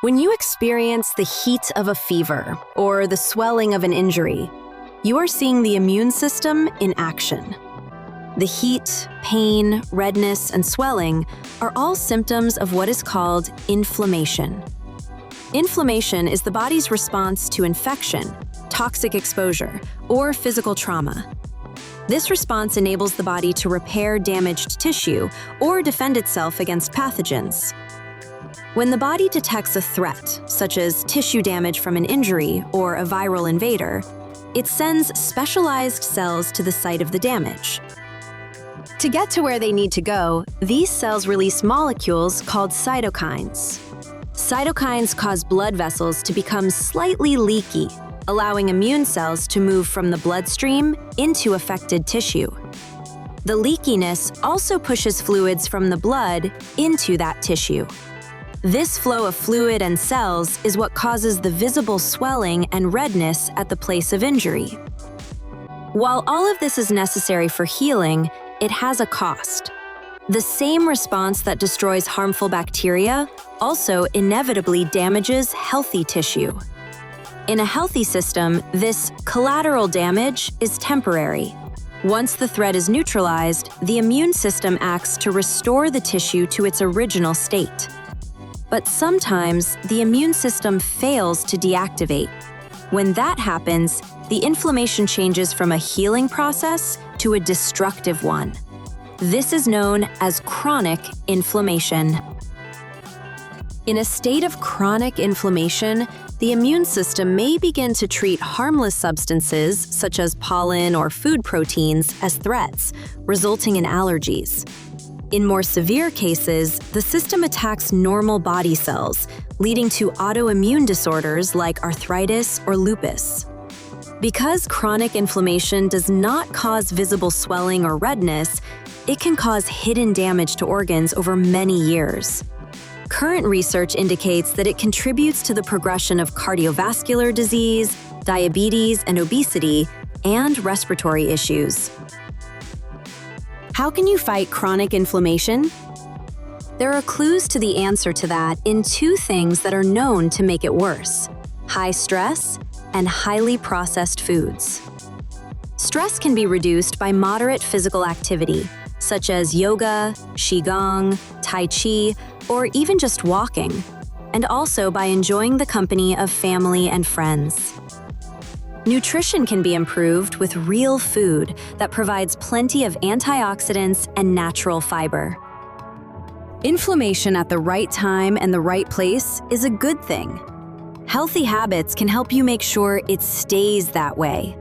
When you experience the heat of a fever or the swelling of an injury, you are seeing the immune system in action. The heat, pain, redness, and swelling are all symptoms of what is called inflammation. Inflammation is the body's response to infection, toxic exposure, or physical trauma. This response enables the body to repair damaged tissue or defend itself against pathogens. When the body detects a threat, such as tissue damage from an injury or a viral invader, it sends specialized cells to the site of the damage. To get to where they need to go, these cells release molecules called cytokines. Cytokines cause blood vessels to become slightly leaky, allowing immune cells to move from the bloodstream into affected tissue. The leakiness also pushes fluids from the blood into that tissue. This flow of fluid and cells is what causes the visible swelling and redness at the place of injury. While all of this is necessary for healing, it has a cost. The same response that destroys harmful bacteria also inevitably damages healthy tissue. In a healthy system, this collateral damage is temporary. Once the threat is neutralized, the immune system acts to restore the tissue to its original state. But sometimes, the immune system fails to deactivate. When that happens, the inflammation changes from a healing process to a destructive one. This is known as chronic inflammation. In a state of chronic inflammation, the immune system may begin to treat harmless substances, such as pollen or food proteins, as threats, resulting in allergies. In more severe cases, the system attacks normal body cells, leading to autoimmune disorders like arthritis or lupus. Because chronic inflammation does not cause visible swelling or redness, it can cause hidden damage to organs over many years. Current research indicates that it contributes to the progression of cardiovascular disease, diabetes and obesity, and respiratory issues. How can you fight chronic inflammation? There are clues to the answer to that in two things that are known to make it worse: high stress and highly processed foods. Stress can be reduced by moderate physical activity, such as yoga, qigong, tai chi, or even just walking, and also by enjoying the company of family and friends. Nutrition can be improved with real food that provides plenty of antioxidants and natural fiber. Inflammation at the right time and the right place is a good thing. Healthy habits can help you make sure it stays that way.